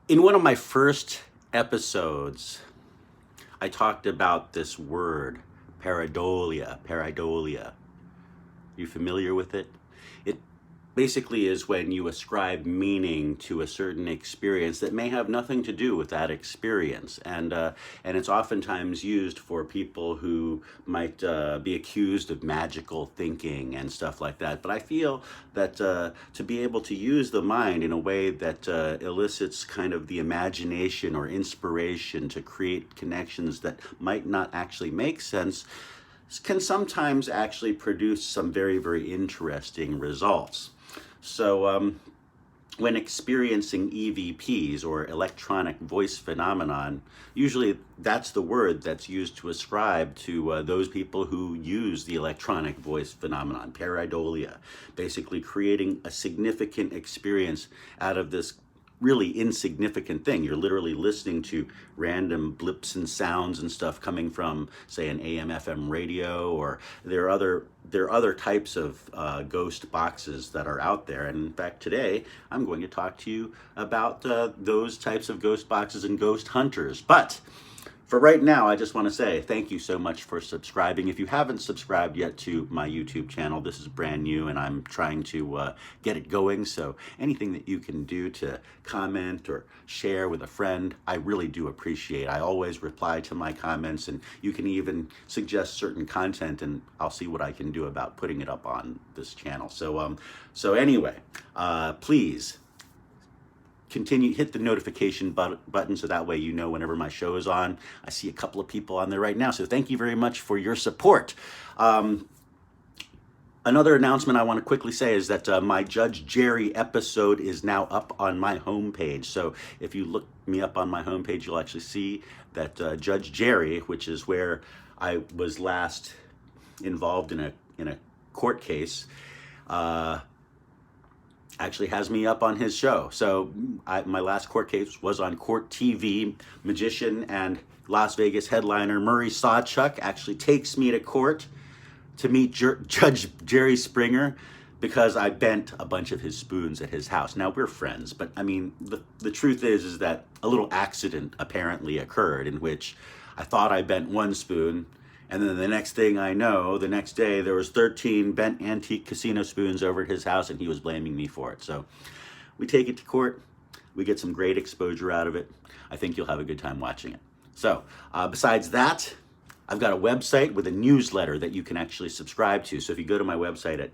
In one of my first episodes, I talked about this word, pareidolia. Pareidolia. You familiar with it? It basically is when you ascribe meaning to a certain experience that may have nothing to do with that experience, and it's oftentimes used for people who might be accused of magical thinking and stuff like that. But I feel that to be able to use the mind in a way that elicits kind of the imagination or inspiration to create connections that might not actually make sense can sometimes actually produce some very, very interesting results. So, when experiencing EVPs or electronic voice phenomenon, usually that's the word that's used to ascribe to those people who use the electronic voice phenomenon, pareidolia, basically creating a significant experience out of this really insignificant thing. You're literally listening to random blips and sounds and stuff coming from, say, an AM/FM radio, or there are other types of ghost boxes that are out there. And in fact, today I'm going to talk to you about those types of ghost boxes and ghost hunters. But for right now, I just want to say thank you so much for subscribing. If you haven't subscribed yet to my YouTube channel, this is brand new and I'm trying to get it going. So anything that you can do to comment or share with a friend, I really do appreciate. I always reply to my comments, and you can even suggest certain content and I'll see what I can do about putting it up on this channel. So anyway, please continue, hit the notification button so that way you know whenever my show is on. I see a couple of people on there right now, so thank you very much for your support. Another announcement I want to quickly say is that my Judge Jerry episode is now up on my homepage. So if you look me up on my homepage, you'll actually see that Judge Jerry, which is where I was last involved in a court case, actually has me up on his show. So my last court case was on Court TV. Magician and Las Vegas headliner Murray Sawchuck actually takes me to court to meet Judge Jerry Springer because I bent a bunch of his spoons at his house. Now, we're friends, but I mean, the truth is that a little accident apparently occurred in which I thought I bent one spoon, and then the next thing I know, the next day, there was 13 bent antique casino spoons over at his house, and he was blaming me for it. So we take it to court. We get some great exposure out of it. I think you'll have a good time watching it. So besides that, I've got a website with a newsletter that you can actually subscribe to. So if you go to my website at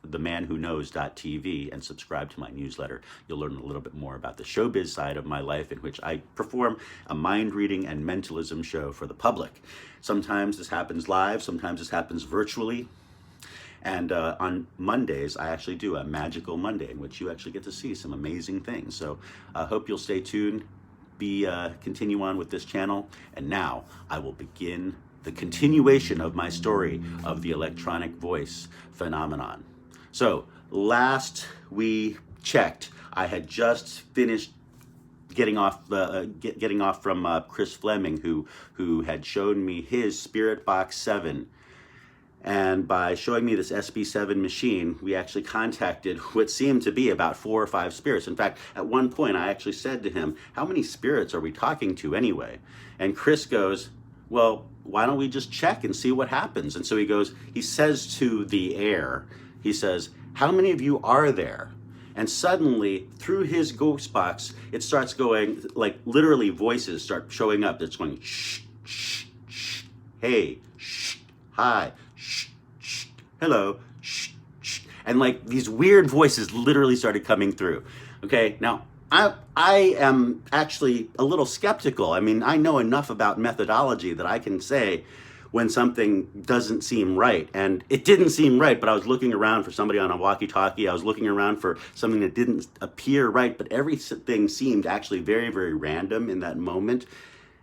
themanwhoknows.tv and subscribe to my newsletter, you'll learn a little bit more about the showbiz side of my life, in which I perform a mind reading and mentalism show for the public. Sometimes this happens live, sometimes this happens virtually. And on Mondays, I actually do a Magical Monday in which you actually get to see some amazing things. So I hope you'll stay tuned, continue on with this channel. And now I will begin the continuation of my story of the electronic voice phenomenon. So last we checked, I had just finished getting off from Chris Fleming, who had shown me his Spirit Box 7. And by showing me this SB7 machine, we actually contacted what seemed to be about 4 or 5 spirits. In fact, at one point, I actually said to him, how many spirits are we talking to anyway? And Chris goes, well, why don't we just check and see what happens? And so he says to the air, he says, how many of you are there? And suddenly, through his ghost box, it starts going, like literally voices start showing up. It's going, shh, shh, shh, hey, shh, hi, shh, shh, hello, shh, shh. And like these weird voices literally started coming through. Okay, now I am actually a little skeptical. I mean, I know enough about methodology that I can say when something doesn't seem right. And it didn't seem right, but I was looking around for somebody on a walkie-talkie. I was looking around for something that didn't appear right, but everything seemed actually very, very random in that moment.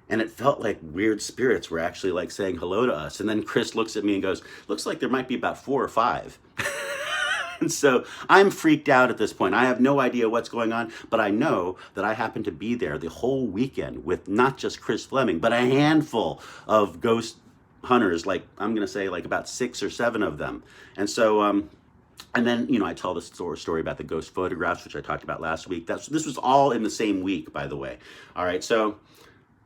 And it felt like weird spirits were actually like saying hello to us. And then Chris looks at me and goes, looks like there might be about 4 or 5. And so I'm freaked out at this point. I have no idea what's going on, but I know that I happened to be there the whole weekend with not just Chris Fleming, but a handful of ghost hunters, like I'm going to say like about 6 or 7 of them. And so And then, I tell the story about the ghost photographs, which I talked about last week. This was all in the same week, by the way. All right, so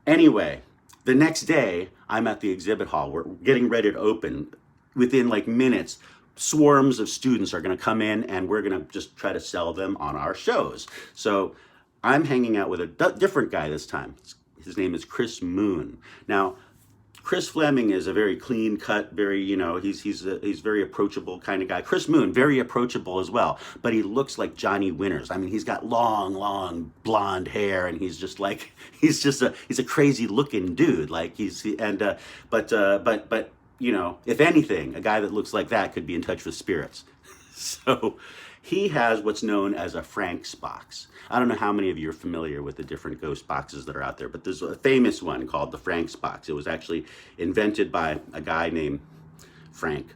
anyway, the next day, I'm at the exhibit hall. We're getting ready to open. Within like minutes, swarms of students are going to come in, and we're going to just try to sell them on our shows. So I'm hanging out with a different guy this time. His name is Chris Moon. Now, Chris Fleming is a very clean cut, very, he's very approachable kind of guy. Chris Moon, very approachable as well, but he looks like Johnny Winters. I mean, he's got long blonde hair, and he's a crazy looking dude. Like but if anything, a guy that looks like that could be in touch with spirits. So he has what's known as a Frank's box. I don't know how many of you are familiar with the different ghost boxes that are out there, but there's a famous one called the Frank's box. It was actually invented by a guy named Frank.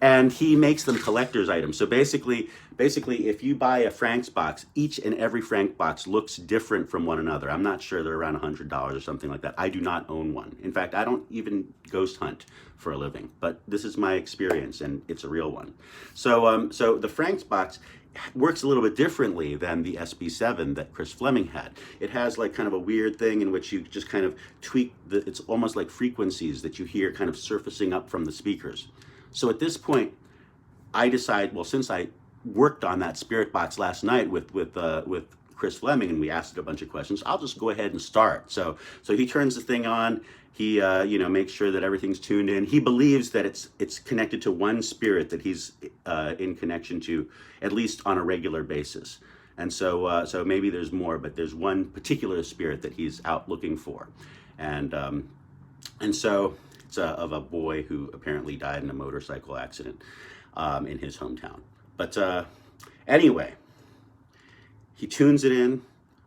And he makes them collector's items. So basically, if you buy a Frank's box, each and every Frank box looks different from one another. I'm not sure, they're around $100 or something like that. I do not own one. In fact, I don't even ghost hunt for a living, but this is my experience, and it's a real one. So the Frank's box works a little bit differently than the SB7 that Chris Fleming had. It has like kind of a weird thing in which you just kind of tweak it's almost like frequencies that you hear kind of surfacing up from the speakers. So at this point, I decide, well, since I worked on that spirit box last night with Chris Fleming, and we asked it a bunch of questions, I'll just go ahead and start. So he turns the thing on. He makes sure that everything's tuned in. He believes that it's connected to one spirit that he's in connection to, at least on a regular basis. And so maybe there's more, but there's one particular spirit that he's out looking for, and so it's of a boy who apparently died in a motorcycle accident in his hometown. But anyway, he tunes it in.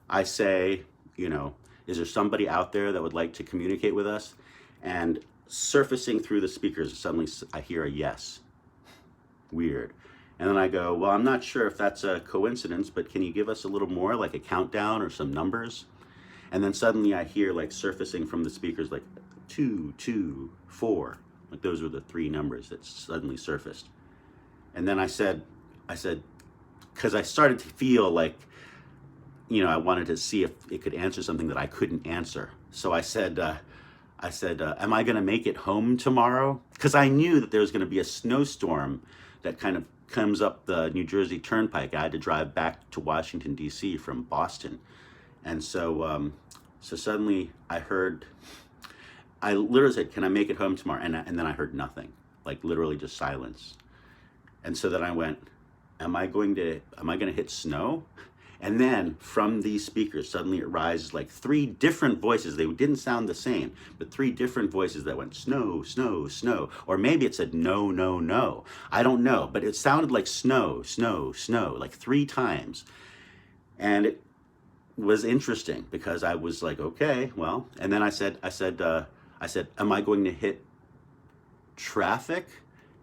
I say, is there somebody out there that would like to communicate with us? And surfacing through the speakers, suddenly I hear a yes. Weird. And then I go, well, I'm not sure if that's a coincidence, but can you give us a little more, like a countdown or some numbers? And then suddenly I hear like surfacing from the speakers, like 2, 2, 4. Like those were the 3 numbers that suddenly surfaced. And then I said, because I started to feel like, I wanted to see if it could answer something that I couldn't answer. So I said, am I going to make it home tomorrow? Because I knew that there was going to be a snowstorm that kind of comes up the New Jersey Turnpike. I had to drive back to Washington, D.C. from Boston. And so suddenly I literally said, can I make it home tomorrow? And then I heard nothing, like literally just silence. And so then I went, am I going to hit snow? And then from these speakers, suddenly it rises like 3 different voices. They didn't sound the same, but 3 different voices that went snow, snow, snow. Or maybe it said no, no, no. I don't know, but it sounded like snow, snow, snow, like 3 times. And it was interesting because I was like, okay, well, and then I said, am I going to hit traffic?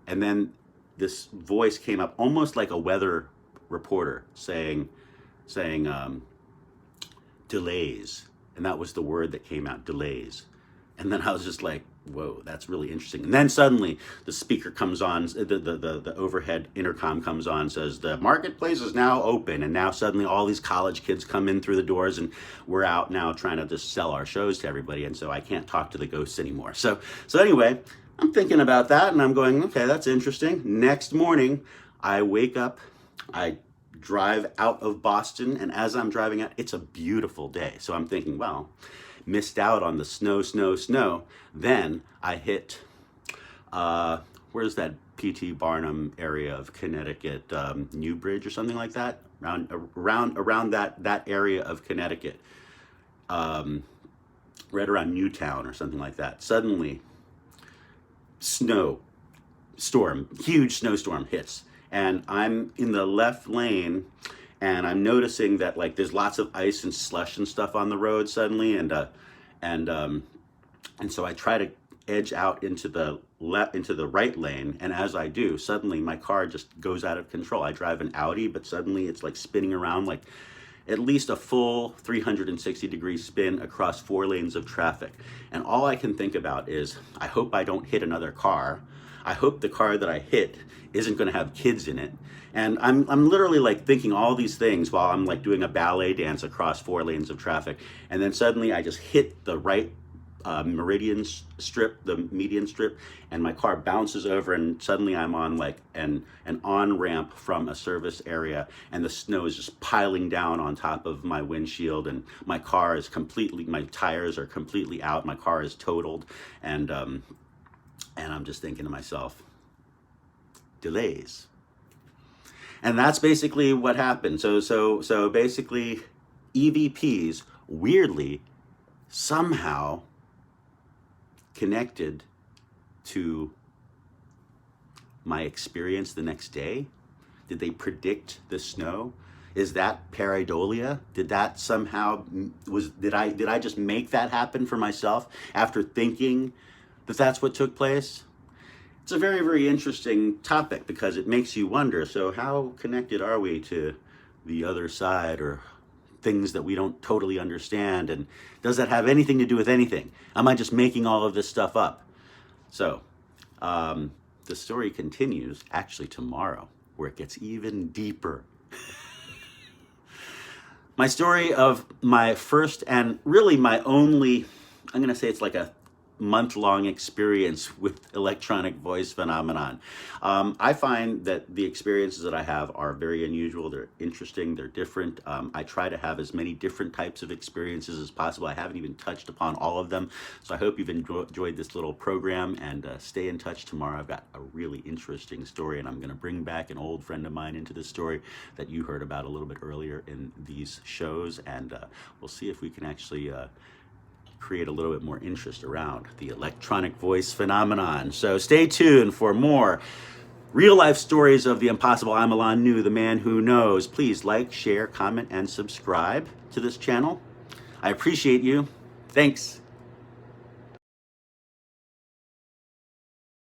And then this voice came up almost like a weather reporter saying delays. And that was the word that came out, delays. And then I was just like, whoa, that's really interesting. And then suddenly the speaker comes on, the overhead intercom comes on, says the marketplace is now open. And now suddenly all these college kids come in through the doors, and we're out now trying to just sell our shows to everybody. And so I can't talk to the ghosts anymore. So anyway, I'm thinking about that, and I'm going, okay, that's interesting. Next morning, I wake up, I drive out of Boston, and as I'm driving out, it's a beautiful day. So I'm thinking, well, missed out on the snow, snow, snow. Then I hit, where's that P.T. Barnum area of Connecticut, Newbridge or something like that? Around that area of Connecticut, right around Newtown or something like that. Suddenly, huge snowstorm hits, and I'm in the left lane, and I'm noticing that like there's lots of ice and slush and stuff on the road suddenly, and so I try to edge out into the right lane, and as I do, suddenly my car just goes out of control. I drive an Audi, but suddenly it's like spinning around like at least a full 360-degree spin across 4 lanes of traffic. And all I can think about is, I hope I don't hit another car. I hope the car that I hit isn't going to have kids in it. And I'm literally like thinking all these things while I'm like doing a ballet dance across 4 lanes of traffic. And then suddenly I just hit the right meridian strip, the median strip, and my car bounces over, and suddenly I'm on like an on ramp from a service area, and the snow is just piling down on top of my windshield, and my tires are completely out, my car is totaled, and I'm just thinking to myself, delays. And that's basically what happened. So basically, EVPs weirdly somehow connected to my experience the next day. Did they predict the snow? Is that pareidolia? Did that somehow did I just make that happen for myself after thinking that that's what took place? It's a very, very interesting topic because it makes you wonder, so how connected are we to the other side, or things that we don't totally understand, and does that have anything to do with anything? Am I just making all of this stuff up? So the story continues actually tomorrow, where it gets even deeper. My story of my first and really my only, I'm going to say it's like a month-long experience with electronic voice phenomenon. I find that the experiences that I have are very unusual. They're interesting. They're different. I try to have as many different types of experiences as possible. I haven't even touched upon all of them. So I hope you've enjoyed this little program, and stay in touch tomorrow. I've got a really interesting story, and I'm going to bring back an old friend of mine into this story that you heard about a little bit earlier in these shows, and we'll see if we can actually create a little bit more interest around the electronic voice phenomenon. So stay tuned for more real life stories of the impossible. I'm Alain Nu, the man who knows. Please like, share, comment, and subscribe to this channel. I appreciate you. Thanks.